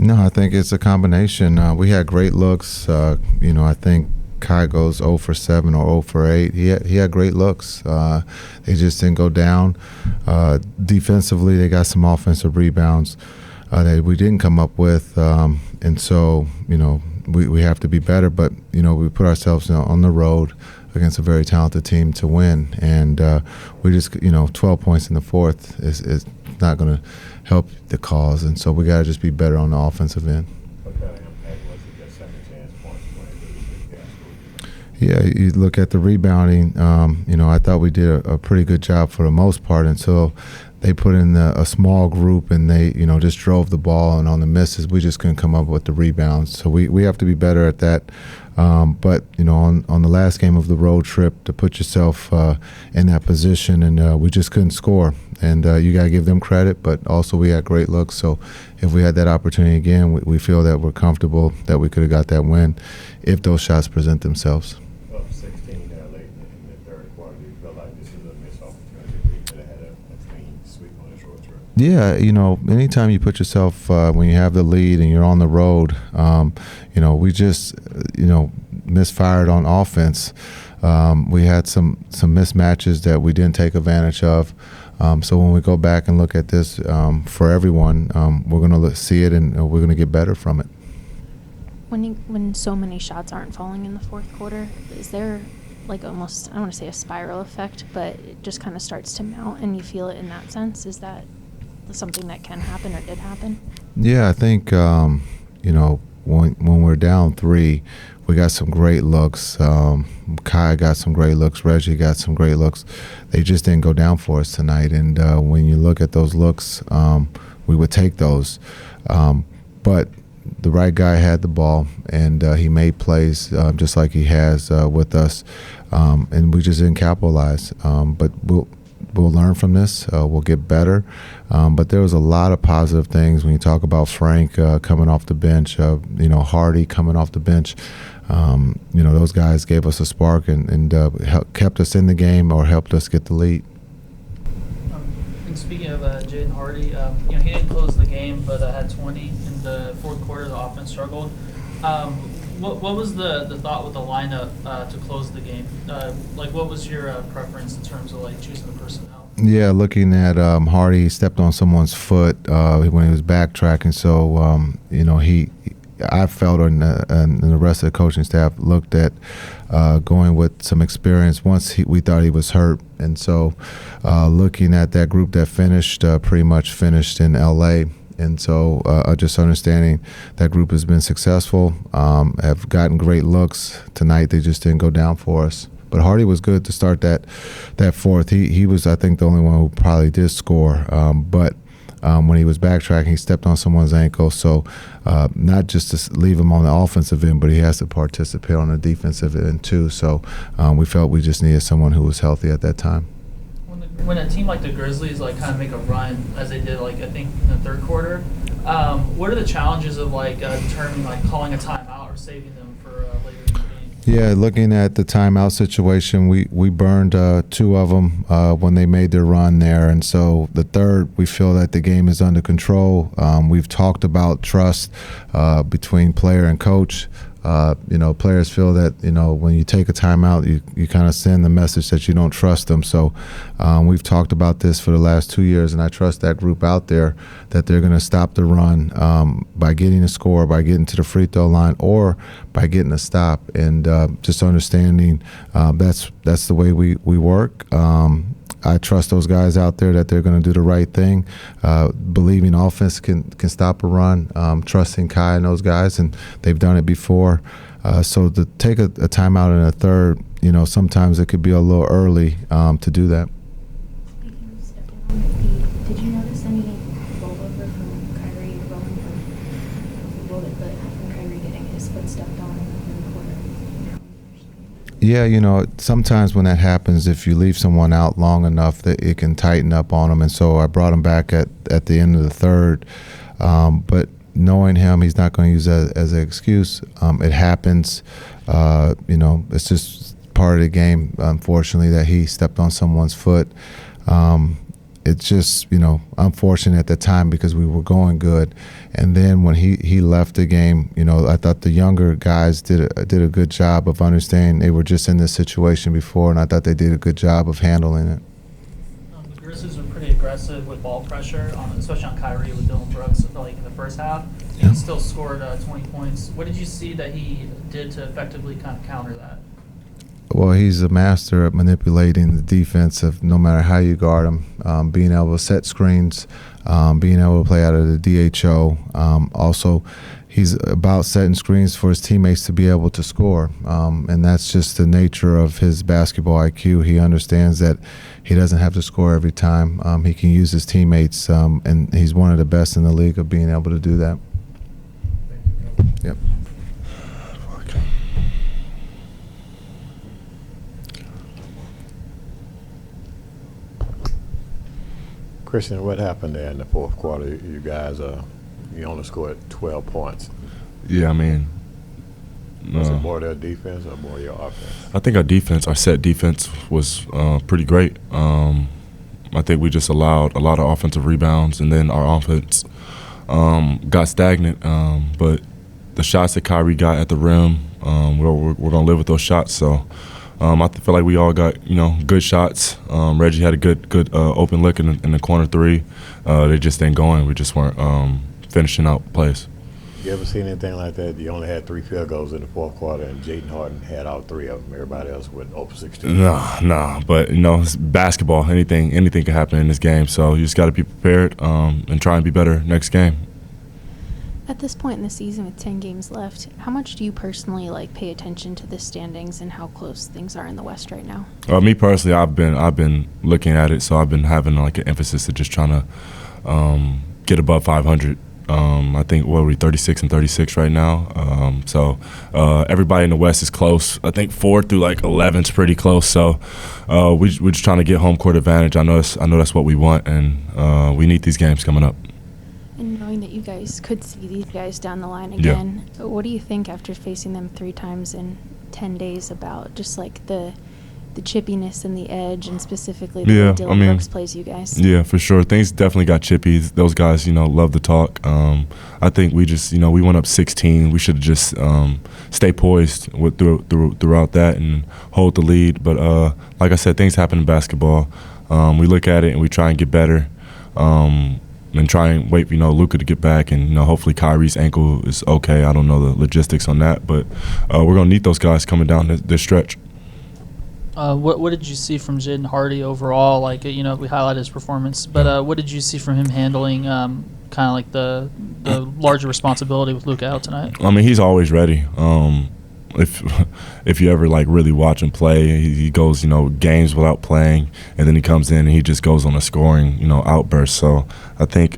No, I think it's a combination. We had great looks. I think Kai goes 0 for 7 or 0 for 8. He had great looks. They just didn't go down. Defensively, they got some offensive rebounds that we didn't come up with. And so, we have to be better. But, we put ourselves on the road against a very talented team to win. And we just, 12 points in the fourth is not going to help the cause. And so we got to just be better on the offensive end. Yeah, you look at the rebounding. I thought we did a pretty good job for the most part until they put in a small group and they, just drove the ball. And on the misses, we just couldn't come up with the rebounds. So we have to be better at that. But on the last game of the road trip, to put yourself in that position, and we just couldn't score. And you got to give them credit, but also we had great looks. So if we had that opportunity again, we feel that we're comfortable that we could have got that win if those shots present themselves. Up 16 late in the third quarter, do you feel like this is a missed opportunity? We could have had a clean sweep on this road trip. Yeah, anytime you put yourself when you have the lead and you're on the road, we just misfired on offense. We had some mismatches that we didn't take advantage of. So when we go back and look at this for everyone, we're going to see it and we're going to get better from it. When so many shots aren't falling in the fourth quarter, is there almost, I don't want to say a spiral effect, but it just kind of starts to mount and you feel it in that sense? Is that something that can happen or did happen? Yeah, I think, when we're down 3, we got some great looks. Kai got some great looks. Reggie got some great looks. They just didn't go down for us tonight. And when you look at those looks, we would take those. But the right guy had the ball, and he made plays just like he has with us. And we just didn't capitalize. But we'll learn from this. We'll get better. But there was a lot of positive things when you talk about Frank coming off the bench, Hardy coming off the bench. Those guys gave us a spark and kept us in the game or helped us get the lead. And speaking of Jaden Hardy, he didn't close the game, but had 20 in the fourth quarter. The offense struggled. What was the thought with the lineup to close the game? What was your preference in terms of choosing the personnel? Yeah, looking at Hardy, he stepped on someone's foot when he was backtracking. So I felt, and the rest of the coaching staff looked at going with some experience once we thought he was hurt. And so looking at that group that pretty much finished in L.A., and so just understanding that group has been successful, have gotten great looks. Tonight they just didn't go down for us. But Hardy was good to start that fourth. He was, I think, the only one who probably did score. But when he was backtracking, he stepped on someone's ankle. So not just to leave him on the offensive end, but he has to participate on the defensive end too. So we felt we just needed someone who was healthy at that time. When a team like the Grizzlies kind of make a run as they did I think in the third quarter, what are the challenges of determining calling a timeout or saving them for later in the game? Yeah, looking at the timeout situation, we burned 2 of them when they made their run there, and so the third, we feel that the game is under control. We've talked about trust between player and coach. Players feel that, when you take a timeout, you kind of send the message that you don't trust them. So we've talked about this for the last 2 years, and I trust that group out there that they're going to stop the run by getting a score, by getting to the free throw line, or by getting a stop. And just understanding that's the way we work. I trust those guys out there that they're going to do the right thing, believing offense can stop a run, trusting Kai and those guys, and they've done it before. So to take a timeout in a third, sometimes it could be a little early to do that. Speaking of stepping on the feet, did you notice any rollover from Kyrie rolling from Kyrie getting his foot stepped on in the third quarter? Yeah, sometimes when that happens, if you leave someone out long enough, that it can tighten up on them. And so I brought him back at the end of the third. But knowing him, he's not going to use that as an excuse. It happens. It's just part of the game, unfortunately, that he stepped on someone's foot. it's just, unfortunate at the time because we were going good. And then when he left the game, I thought the younger guys did a good job of understanding they were just in this situation before, and I thought they did a good job of handling it. The Grizzlies are pretty aggressive with ball pressure, especially on Kyrie with Dylan Brooks, like in the first half. Yeah. He still scored 20 points. What did you see that he did to effectively kind of counter that? Well, he's a master at manipulating the defense of no matter how you guard him, being able to set screens, being able to play out of the DHO. Also, he's about setting screens for his teammates to be able to score, and that's just the nature of his basketball IQ. He understands that he doesn't have to score every time. He can use his teammates, and he's one of the best in the league of being able to do that. Yep. Christian, what happened there in the fourth quarter? You guys, you only scored 12 points. Yeah, I mean, Was it more their defense or more your offense? I think our set defense was pretty great. I think we just allowed a lot of offensive rebounds, and then our offense got stagnant. But the shots that Kyrie got at the rim, we're going to live with those shots. So I feel like we all got good shots. Reggie had a good open look in the corner three. They just didn't go in. We just weren't finishing out plays. You ever seen anything like that? You only had 3 field goals in the fourth quarter, and Jaden Harden had all 3 of them. Everybody else went over 16. No. But it's basketball. Anything can happen in this game. So you just got to be prepared and try and be better next game. At this point in the season with 10 games left, how much do you personally pay attention to the standings and how close things are in the West right now? Me personally, I've been looking at it, so I've been having an emphasis of just trying to get above 500. I think we're 36 and 36 right now. So everybody in the West is close. I think 4 through 11 is pretty close. So we're just trying to get home court advantage. I know that's what we want, and we need these games coming up. And knowing that you guys could see these guys down the line again, what do you think after facing them 3 times in 10 days about just the chippiness and the edge, and specifically the way Dylan Brooks plays you guys? Yeah, for sure. Things definitely got chippy. Those guys, love to talk. I think we just, we went up 16. We should have just stay poised throughout that and hold the lead. But like I said, things happen in basketball. We look at it and we try and get better. And try and wait for Luka to get back, and hopefully Kyrie's ankle is okay. I don't know the logistics on that, but we're gonna need those guys coming down this stretch. What did you see from Jaden Hardy overall? We highlighted his performance, but what did you see from him handling kind of the larger responsibility with Luka out tonight? I mean, he's always ready. If you ever really watch him play, he goes games without playing, and then he comes in and he just goes on a scoring outburst. So I think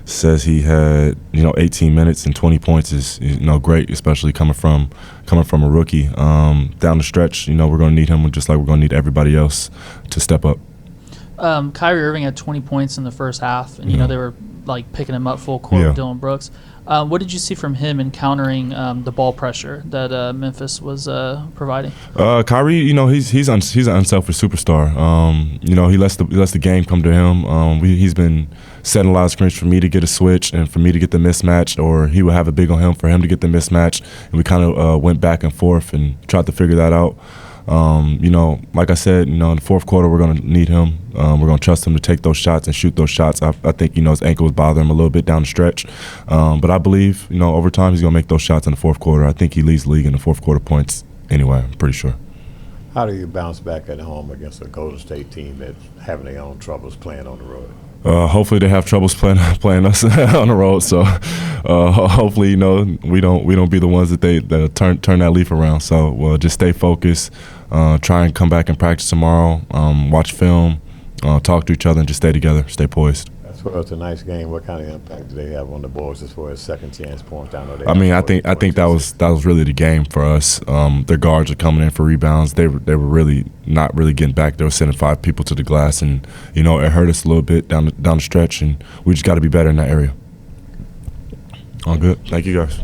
says he had 18 minutes and 20 points is great, especially coming from a rookie. Down the stretch, we're going to need him just like we're going to need everybody else to step up. Kyrie Irving had 20 points in the first half, and they were picking him up full court with Dylan Brooks. What did you see from him in countering the ball pressure that Memphis was providing? Kyrie, he's an unselfish superstar. He lets the game come to him. He's been setting a lot of screens for me to get a switch and for me to get the mismatch, or he would have a big on him for him to get the mismatch. And we kind of went back and forth and tried to figure that out. Like I said, in the fourth quarter, we're going to need him. We're going to trust him to take those shots and shoot those shots. I think, his ankle was bothering him a little bit down the stretch. But I believe, over time, he's going to make those shots in the fourth quarter. I think he leads the league in the fourth quarter points anyway, I'm pretty sure. How do you bounce back at home against a Golden State team that's having their own troubles playing on the road? Hopefully they have troubles playing us on the road. So hopefully, we don't be the ones that turn that leaf around. So we'll just stay focused, try and come back and practice tomorrow, watch film, talk to each other, and just stay together, stay poised. As far as tonight's game, what kind of impact do they have on the boys as far as second chance points? I think that was really the game for us. Their guards are coming in for rebounds. They were really not really getting back. They were sending 5 people to the glass, and it hurt us a little bit down the stretch. And we just got to be better in that area. All good. Thank you guys.